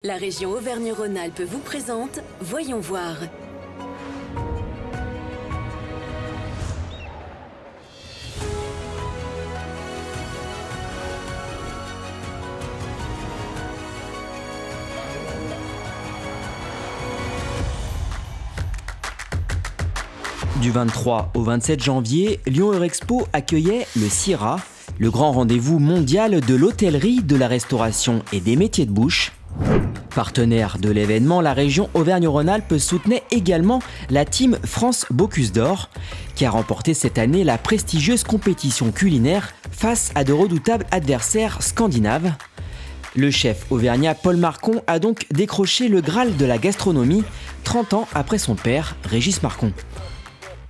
La région Auvergne-Rhône-Alpes vous présente Voyons voir. Du 23 au 27 janvier, Lyon Eurexpo accueillait le CIRA, le grand rendez-vous mondial de l'hôtellerie, de la restauration et des métiers de bouche. Partenaire de l'événement, la région Auvergne-Rhône-Alpes soutenait également la team France Bocuse d'Or, qui a remporté cette année la prestigieuse compétition culinaire face à de redoutables adversaires scandinaves. Le chef auvergnat Paul Marcon a donc décroché le Graal de la gastronomie 30 ans après son père, Régis Marcon.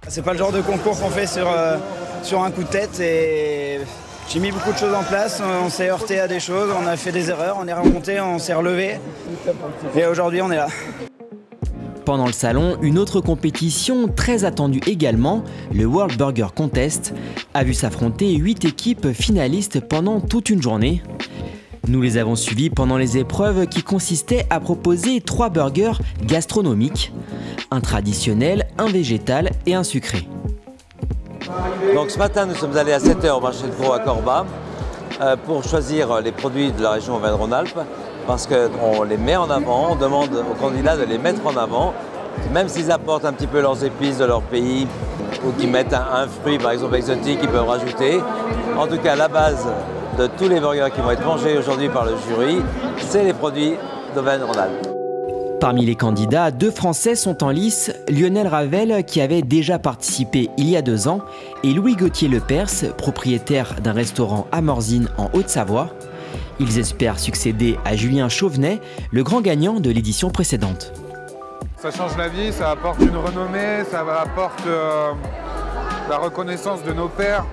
C'est pas le genre de concours qu'on fait sur un coup de tête et j'ai mis beaucoup de choses en place, on s'est heurté à des choses, on a fait des erreurs, on est remonté, on s'est relevé et aujourd'hui on est là. Pendant le salon, une autre compétition très attendue également, le World Burger Contest, a vu s'affronter 8 équipes finalistes pendant toute une journée. Nous les avons suivis pendant les épreuves qui consistaient à proposer 3 burgers gastronomiques, un traditionnel, un végétal et un sucré. Donc ce matin, nous sommes allés à 7 h au marché de gros à Corba pour choisir les produits de la région Auvergne-Rhône-Alpes parce qu'on les met en avant, on demande aux candidats de les mettre en avant, même s'ils apportent un petit peu leurs épices de leur pays ou qu'ils mettent un fruit par exemple exotique, ils peuvent rajouter. En tout cas, la base de tous les burgers qui vont être mangés aujourd'hui par le jury, c'est les produits d'Auvergne-Rhône-Alpes. Parmi les candidats, 2 Français sont en lice, Lionel Ravel qui avait déjà participé il y a 2 ans et Louis-Gauthier Lepers, propriétaire d'un restaurant à Morzine en Haute-Savoie. Ils espèrent succéder à Julien Chauvenet, le grand gagnant de l'édition précédente. Ça change la vie, ça apporte une renommée, ça apporte la reconnaissance de nos pairs.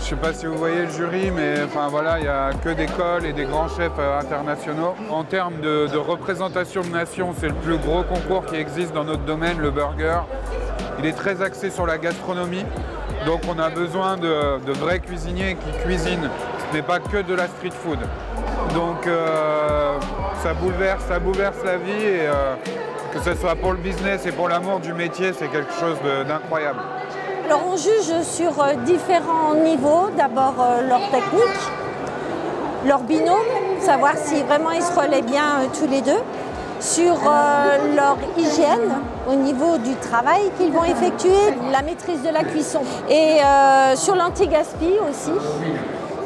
Je ne sais pas si vous voyez le jury, mais enfin voilà, il n'y a que des cols et des grands chefs internationaux. En termes de représentation de nation, c'est le plus gros concours qui existe dans notre domaine, le burger. Il est très axé sur la gastronomie, donc on a besoin de vrais cuisiniers qui cuisinent. Ce n'est pas que de la street food. Donc ça bouleverse la vie et que ce soit pour le business et pour l'amour du métier, c'est quelque chose d'incroyable. Alors on juge sur différents niveaux, d'abord leur technique, leur binôme, savoir si vraiment ils se relaient bien tous les deux, sur leur hygiène au niveau du travail qu'ils vont effectuer, la maîtrise de la cuisson et sur l'anti-gaspi aussi.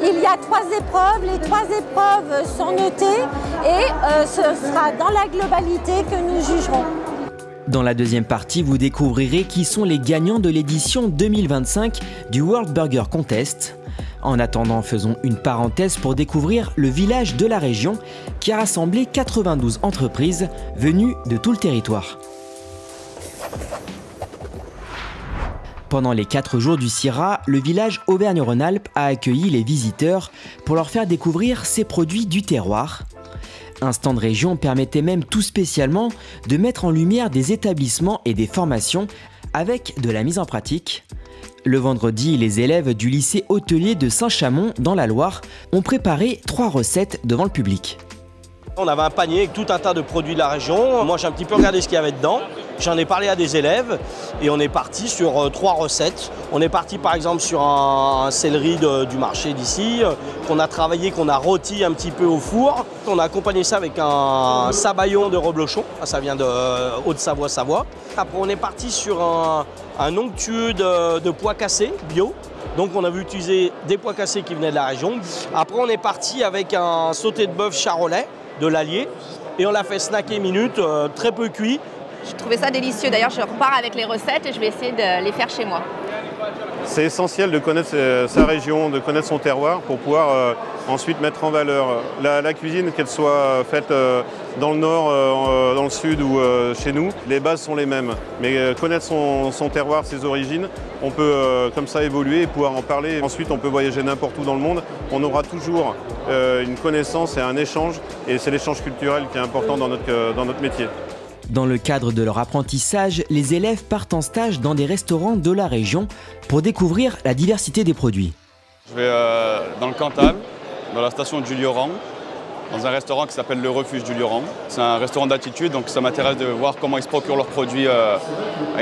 Il y a 3 épreuves, les 3 épreuves sont notées et ce sera dans la globalité que nous jugerons. Dans la deuxième partie, vous découvrirez qui sont les gagnants de l'édition 2025 du World Burger Contest. En attendant, faisons une parenthèse pour découvrir le village de la région qui a rassemblé 92 entreprises venues de tout le territoire. Pendant les 4 jours du CIRA, le village Auvergne-Rhône-Alpes a accueilli les visiteurs pour leur faire découvrir ses produits du terroir. Un stand région permettait même tout spécialement de mettre en lumière des établissements et des formations avec de la mise en pratique. Le vendredi, les élèves du lycée hôtelier de Saint-Chamond dans la Loire ont préparé 3 recettes devant le public. On avait un panier avec tout un tas de produits de la région. Moi, j'ai un petit peu regardé ce qu'il y avait dedans. J'en ai parlé à des élèves et on est parti sur 3 recettes. On est parti par exemple sur un céleri du marché d'ici, qu'on a travaillé, qu'on a rôti un petit peu au four. On a accompagné ça avec un sabayon de reblochon, ça vient de Haute-Savoie, Savoie. Après, on est parti sur un onctueux de pois cassés bio. Donc on a vu utiliser des pois cassés qui venaient de la région. Après, on est parti avec un sauté de bœuf charolais de l'Allier et on l'a fait snacker minute, très peu cuit. Je trouvais ça délicieux. D'ailleurs, je repars avec les recettes et je vais essayer de les faire chez moi. C'est essentiel de connaître sa région, de connaître son terroir pour pouvoir ensuite mettre en valeur la cuisine, qu'elle soit faite dans le nord, dans le sud ou chez nous. Les bases sont les mêmes, mais connaître son terroir, ses origines, on peut comme ça évoluer et pouvoir en parler. Ensuite, on peut voyager n'importe où dans le monde. On aura toujours une connaissance et un échange, et c'est l'échange culturel qui est important dans notre métier. Dans le cadre de leur apprentissage, les élèves partent en stage dans des restaurants de la région pour découvrir la diversité des produits. Je vais dans le Cantal, dans la station de Julioran, dans un restaurant qui s'appelle Le Refuge du Lioran. C'est un restaurant d'altitude, donc ça m'intéresse de voir comment ils se procurent leurs produits à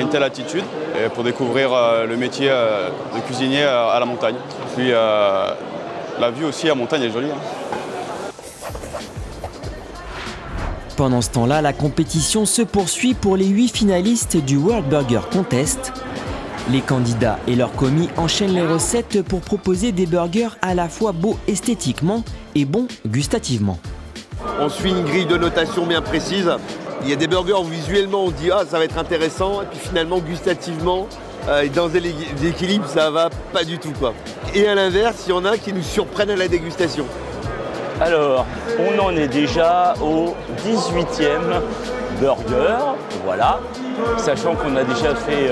une telle altitude et pour découvrir le métier de cuisinier à la montagne. Puis la vue aussi à montagne est jolie. Pendant ce temps-là, la compétition se poursuit pour les 8 finalistes du World Burger Contest. Les candidats et leurs commis enchaînent les recettes pour proposer des burgers à la fois beaux esthétiquement et bons gustativement. On suit une grille de notation bien précise. Il y a des burgers où visuellement on dit ah ça va être intéressant et puis finalement gustativement dans les équilibres ça va pas du tout quoi. Et à l'inverse, il y en a qui nous surprennent à la dégustation. Alors, on en est déjà au 18e burger, voilà. Sachant qu'on a déjà fait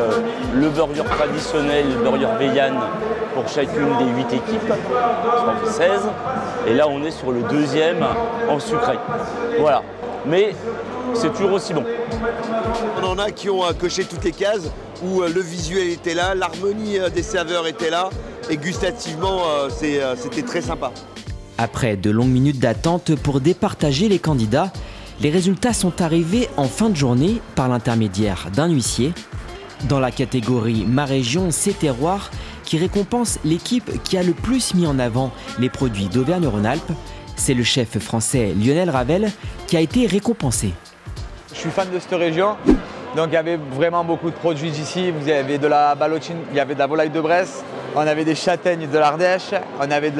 le burger traditionnel, le burger vegan pour chacune des 8 équipes, ça en fait 16. Et là, on est sur le 2e en sucré. Voilà. Mais c'est toujours aussi bon. On en a qui ont coché toutes les cases, où le visuel était là, l'harmonie des saveurs était là, et gustativement, c'était très sympa. Après de longues minutes d'attente pour départager les candidats, les résultats sont arrivés en fin de journée par l'intermédiaire d'un huissier. Dans la catégorie Ma Région, c'est Terroir, qui récompense l'équipe qui a le plus mis en avant les produits d'Auvergne-Rhône-Alpes, c'est le chef français Lionel Ravel qui a été récompensé. Je suis fan de cette région, donc il y avait vraiment beaucoup de produits d'ici. Vous avez de la ballotine, il y avait de la volaille de Bresse, on avait des châtaignes de l'Ardèche, on avait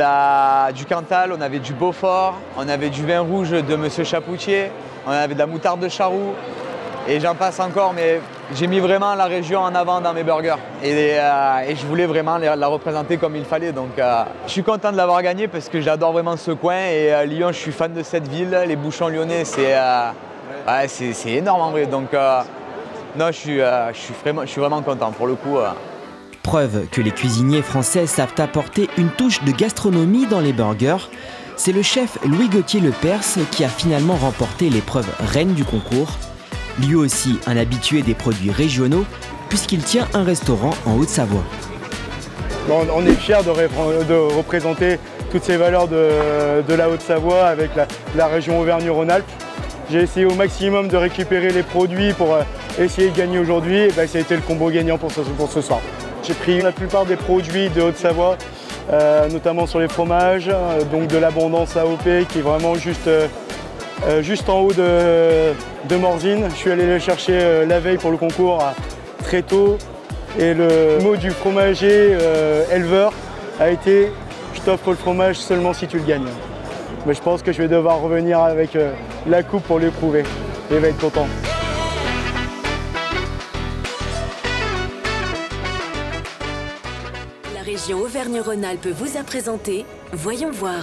du Cantal, on avait du Beaufort, on avait du vin rouge de Monsieur Chapoutier, on avait de la moutarde de Charroux, et j'en passe encore, mais j'ai mis vraiment la région en avant dans mes burgers. Et je voulais vraiment la représenter comme il fallait. Donc je suis content de l'avoir gagné parce que j'adore vraiment ce coin. Et Lyon, je suis fan de cette ville. Les bouchons lyonnais, c'est énorme en vrai. Donc non, je suis vraiment content pour le coup. Preuve que les cuisiniers français savent apporter une touche de gastronomie dans les burgers. C'est le chef Louis-Gauthier Lepers qui a finalement remporté l'épreuve reine du concours. Lui aussi un habitué des produits régionaux puisqu'il tient un restaurant en Haute-Savoie. On est fiers de représenter toutes ces valeurs de la Haute-Savoie avec la région Auvergne-Rhône-Alpes. J'ai essayé au maximum de récupérer les produits pour essayer de gagner aujourd'hui et ça a été le combo gagnant pour ce soir. J'ai pris la plupart des produits de Haute-Savoie, notamment sur les fromages, donc de l'abondance AOP qui est vraiment juste en haut de Morzine. Je suis allé le chercher la veille pour le concours très tôt. Et le mot du fromager éleveur a été « je t'offre le fromage seulement si tu le gagnes ». Mais je pense que je vais devoir revenir avec la coupe pour lui prouver. Et il va être content. La région Auvergne-Rhône-Alpes vous a présenté Voyons voir.